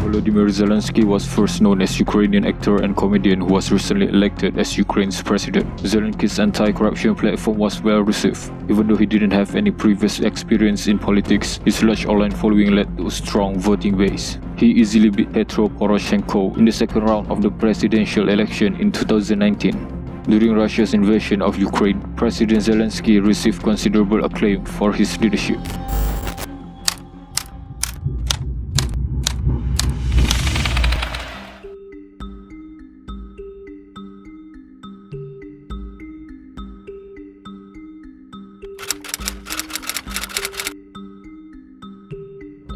Volodymyr Zelensky was first known as Ukrainian actor and comedian who was recently elected as Ukraine's president. Zelensky's anti-corruption platform was well received. Even though he didn't have any previous experience in politics, his large online following led to a strong voting base. He easily beat Petro Poroshenko in the second round of the presidential election in 2019. During Russia's invasion of Ukraine, President Zelensky received considerable acclaim for his leadership.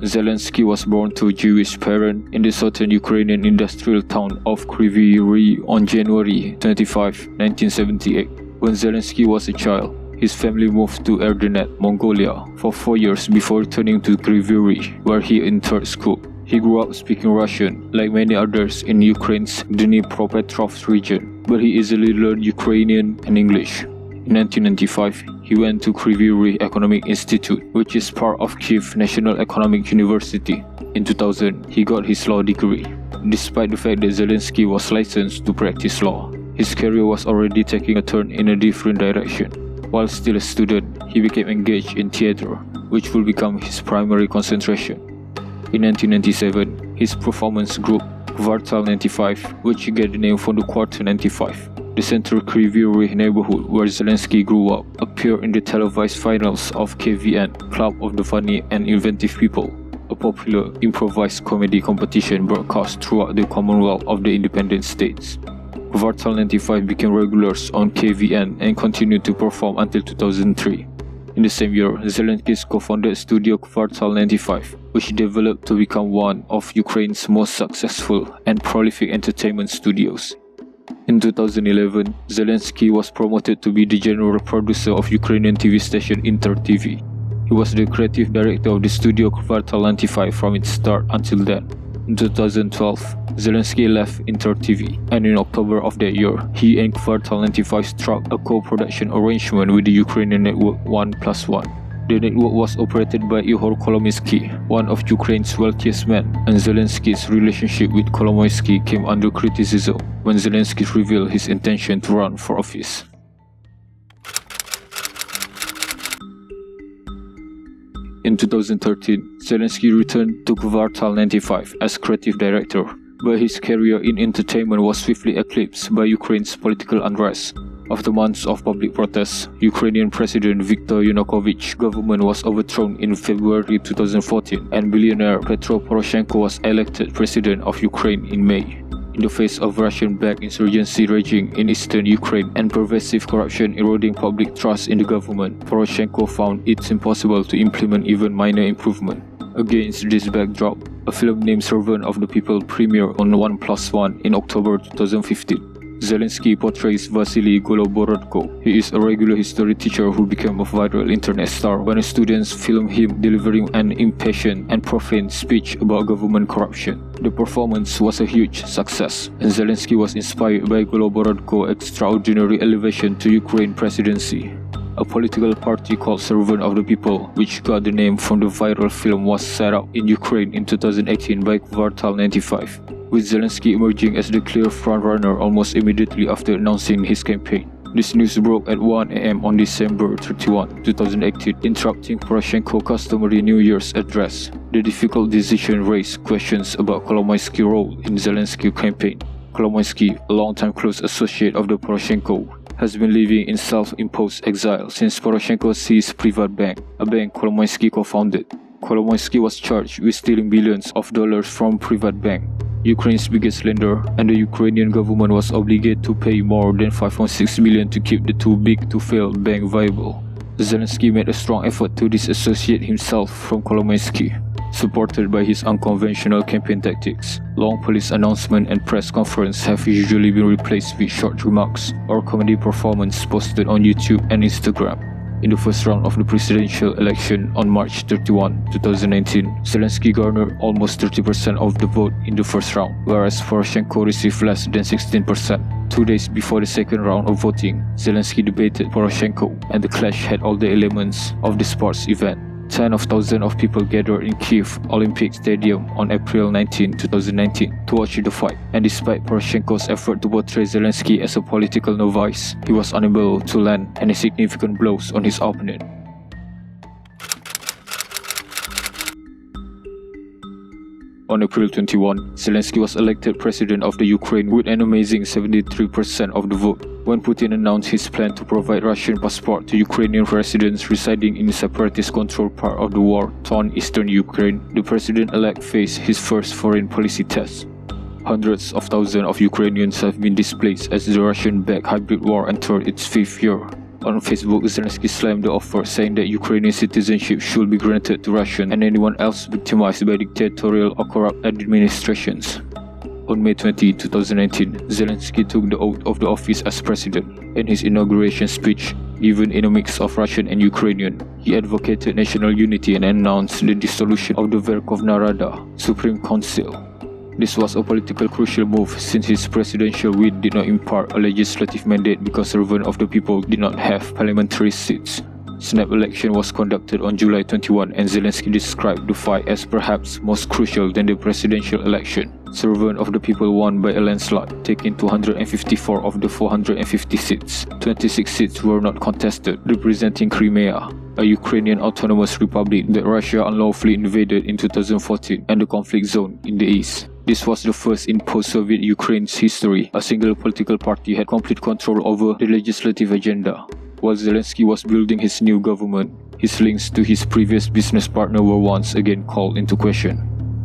Zelensky was born to a Jewish parent in the southern Ukrainian industrial town of Kryvyi Rih on January 25, 1978. When Zelensky was a child, his family moved to Erdenet, Mongolia, for 4 years before returning to Kryvyi Rih, where he entered school. He grew up speaking Russian, like many others in Ukraine's Dnipropetrovsk region, but he easily learned Ukrainian and English. In 1995, he went to Kryvyi Rih Economic Institute, which is part of Kyiv National Economic University. In 2000, he got his law degree. Despite the fact that Zelensky was licensed to practice law, his career was already taking a turn in a different direction. While still a student, he became engaged in theater, which will become his primary concentration. In 1997, his performance group, Kvartal 95, which got the name from the Quarter 95, the central Kryvyi Rih neighborhood where Zelensky grew up, appeared in the televised finals of KVN, Club of the Funny and Inventive People, a popular improvised comedy competition broadcast throughout the Commonwealth of the Independent States. Kvartal 95 became regulars on KVN and continued to perform until 2003. In the same year, Zelensky co-founded Studio Kvartal 95, which developed to become one of Ukraine's most successful and prolific entertainment studios. In 2011, Zelensky was promoted to be the general producer of Ukrainian TV station Inter TV. He was the creative director of the studio Kvartal 95 from its start until then. In 2012, Zelensky left Inter TV, and in October of that year, he and Kvartal 95 struck a co-production arrangement with the Ukrainian network 1+1. The network was operated by Ihor Kolomoisky, one of Ukraine's wealthiest men, and Zelensky's relationship with Kolomoisky came under criticism when Zelensky revealed his intention to run for office. In 2013, Zelensky returned to Kvartal 95 as creative director, but his career in entertainment was swiftly eclipsed by Ukraine's political unrest. After months of public protests, Ukrainian President Viktor Yanukovych's government was overthrown in February 2014, and billionaire Petro Poroshenko was elected president of Ukraine in May. In the face of Russian-backed insurgency raging in eastern Ukraine and pervasive corruption eroding public trust in the government, Poroshenko found it impossible to implement even minor improvement. Against this backdrop, a film named Servant of the People premiered on 1+1 in October 2015. Zelensky portrays Vasily Goloborodko. He is a regular history teacher who became a viral internet star when students filmed him delivering an impassioned and profane speech about government corruption. The performance was a huge success, and Zelensky was inspired by Goloborodko's extraordinary elevation to Ukraine presidency. A political party called Servant of the People, which got the name from the viral film, was set up in Ukraine in 2018 by Kvartal 95, with Zelensky emerging as the clear frontrunner almost immediately after announcing his campaign. This news broke at 1 a.m. on December 31, 2018, interrupting Poroshenko's customary New Year's address. The difficult decision raised questions about Kolomoisky's role in Zelensky's campaign. Kolomoisky, a longtime close associate of the Poroshenko, has been living in self-imposed exile since Poroshenko seized Privatbank, a bank Kolomoisky co-founded. Kolomoisky was charged with stealing billions of dollars from Privatbank, Ukraine's biggest lender, and the Ukrainian government was obligated to pay more than $5.6 million to keep the too-big-to-fail bank viable. Zelensky made a strong effort to disassociate himself from Kolomoisky, supported by his unconventional campaign tactics. Long police announcements and press conferences have usually been replaced with short remarks or comedy performances posted on YouTube and Instagram. In the first round of the presidential election on March 31, 2019, Zelensky garnered almost 30% of the vote in the first round, whereas Poroshenko received less than 16%. 2 days before the second round of voting, Zelensky debated Poroshenko, and the clash had all the elements of the sports event. Tens of thousands of people gathered in Kyiv Olympic Stadium on April 19, 2019 to watch the fight, and despite Poroshenko's effort to portray Zelensky as a political novice, he was unable to land any significant blows on his opponent. On April 21, Zelensky was elected president of the Ukraine with an amazing 73% of the vote. When Putin announced his plan to provide Russian passport to Ukrainian residents residing in the separatist-controlled part of the war-torn eastern Ukraine, the president-elect faced his first foreign policy test. Hundreds of thousands of Ukrainians have been displaced as the Russian-backed hybrid war entered its fifth year. On Facebook, Zelensky slammed the offer, saying that Ukrainian citizenship should be granted to Russian and anyone else victimized by dictatorial or corrupt administrations. On May 20, 2019, Zelensky took the oath of the office as president. In his inauguration speech, given in a mix of Russian and Ukrainian, he advocated national unity and announced the dissolution of the Verkhovna Rada, Supreme Council. This was a political crucial move since his presidential win did not impart a legislative mandate because servant of the people did not have parliamentary seats. Snap election was conducted on July 21 and Zelensky described the fight as perhaps more crucial than the presidential election. Servant of the people won by a landslide, taking 254 of the 450 seats. 26 seats were not contested, representing Crimea, a Ukrainian autonomous republic that Russia unlawfully invaded in 2014 and the conflict zone in the east. This was the first in post-Soviet Ukraine's history a single political party had complete control over the legislative agenda. While Zelensky was building his new government, his links to his previous business partner were once again called into question.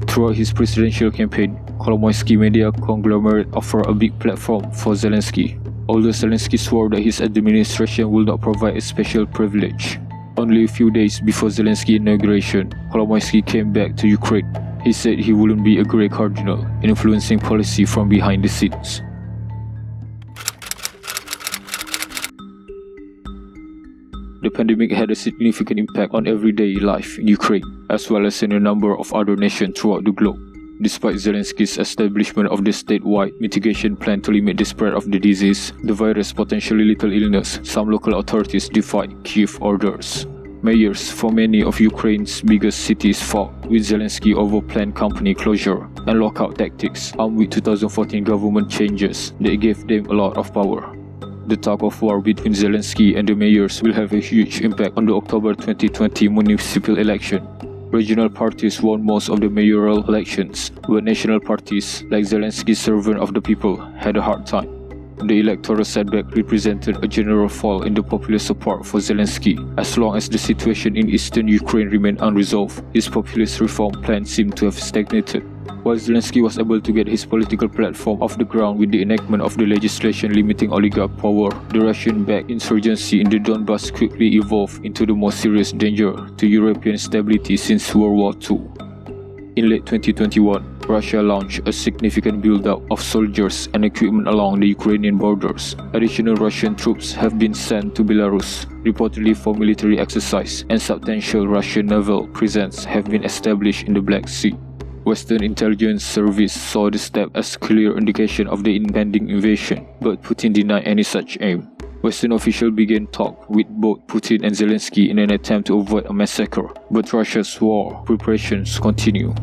Throughout his presidential campaign, Kolomoisky media conglomerate offered a big platform for Zelensky, although Zelensky swore that his administration will not provide a special privilege. Only a few days before Zelensky's inauguration, Kolomoisky came back to Ukraine. He said he wouldn't be a grey cardinal, influencing policy from behind the scenes. The pandemic had a significant impact on everyday life in Ukraine, as well as in a number of other nations throughout the globe. Despite Zelensky's establishment of the statewide mitigation plan to limit the spread of the disease, the virus' potentially lethal illness, some local authorities defied Kyiv orders. Mayors for many of Ukraine's biggest cities fought with Zelensky over planned company closure and lockout tactics, armed with 2014 government changes that gave them a lot of power. The tug of war between Zelensky and the mayors will have a huge impact on the October 2020 municipal election. Regional parties won most of the mayoral elections, but national parties, like Zelensky's servant of the people, had a hard time. The electoral setback represented a general fall in the popular support for Zelensky. As long as the situation in eastern Ukraine remained unresolved, his populist reform plan seemed to have stagnated. While Zelensky was able to get his political platform off the ground with the enactment of the legislation limiting oligarch power, the Russian-backed insurgency in the Donbas quickly evolved into the most serious danger to European stability since World War II. In late 2021, Russia launched a significant buildup of soldiers and equipment along the Ukrainian borders. Additional Russian troops have been sent to Belarus, reportedly for military exercise, and substantial Russian naval presence have been established in the Black Sea. Western intelligence service saw the step as a clear indication of the impending invasion, but Putin denied any such aim. Western officials began talks with both Putin and Zelensky in an attempt to avoid a massacre, but Russia's war preparations continue.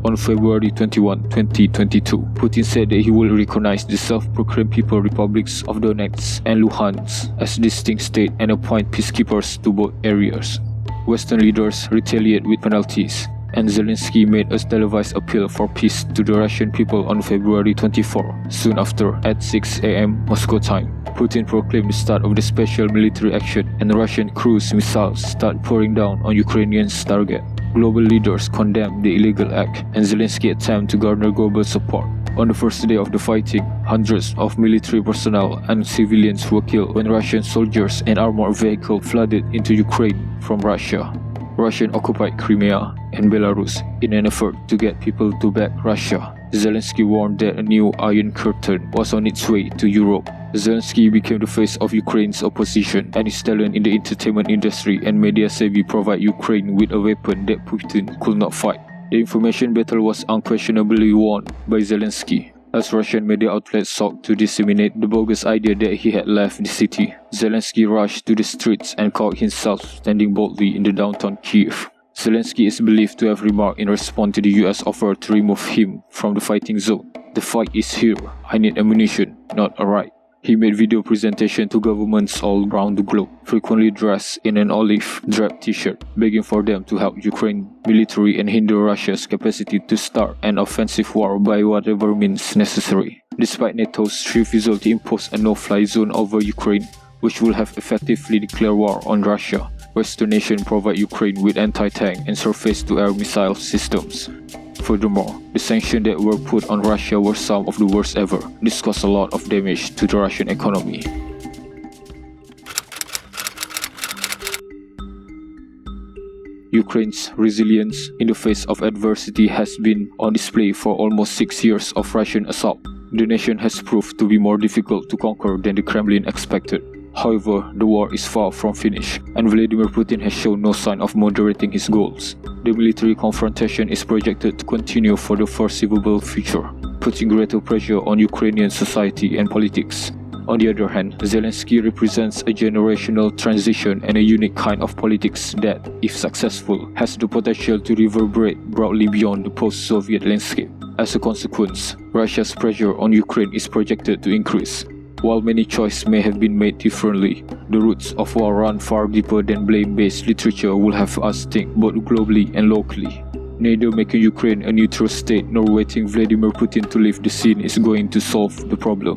On February 21, 2022, Putin said that he will recognize the self-proclaimed People Republics of Donetsk and Luhansk as distinct states and appoint peacekeepers to both areas. Western leaders retaliate with penalties, and Zelensky made a televised appeal for peace to the Russian people on February 24. Soon after, at 6 a.m. Moscow time, Putin proclaimed the start of the special military action, and Russian cruise missiles start pouring down on Ukrainians' target. Global leaders condemned the illegal act, and Zelensky attempted to garner global support. On the first day of the fighting, hundreds of military personnel and civilians were killed when Russian soldiers and armored vehicles flooded into Ukraine from Russia. Russia occupied Crimea and Belarus in an effort to get people to back Russia. Zelensky warned that a new Iron Curtain was on its way to Europe. Zelensky became the face of Ukraine's opposition, and his talent in the entertainment industry and media savvy provide Ukraine with a weapon that Putin could not fight. The information battle was unquestionably won by Zelensky, as Russian media outlets sought to disseminate the bogus idea that he had left the city. Zelensky rushed to the streets and caught himself standing boldly in the downtown Kyiv, Zelensky is believed to have remarked in response to the US offer to remove him from the fighting zone, "The fight is here. I need ammunition, not a right." He made video presentation to governments all around the globe, frequently dressed in an olive drab t-shirt, begging for them to help Ukraine military and hinder Russia's capacity to start an offensive war by whatever means necessary. Despite NATO's refusal to impose a no-fly zone over Ukraine, which will have effectively declared war on Russia, Western nations provide Ukraine with anti-tank and surface-to-air missile systems. Furthermore, the sanctions that were put on Russia were some of the worst ever. This caused a lot of damage to the Russian economy. Ukraine's resilience in the face of adversity has been on display for almost 6 years of Russian assault. The nation has proved to be more difficult to conquer than the Kremlin expected. However, the war is far from finished, and Vladimir Putin has shown no sign of moderating his goals. The military confrontation is projected to continue for the foreseeable future, putting greater pressure on Ukrainian society and politics. On the other hand, Zelensky represents a generational transition and a unique kind of politics that, if successful, has the potential to reverberate broadly beyond the post-Soviet landscape. As a consequence, Russia's pressure on Ukraine is projected to increase. While many choices may have been made differently, the roots of war run far deeper than blame-based literature will have us think both globally and locally. Neither making Ukraine a neutral state nor waiting Vladimir Putin to leave the scene is going to solve the problem.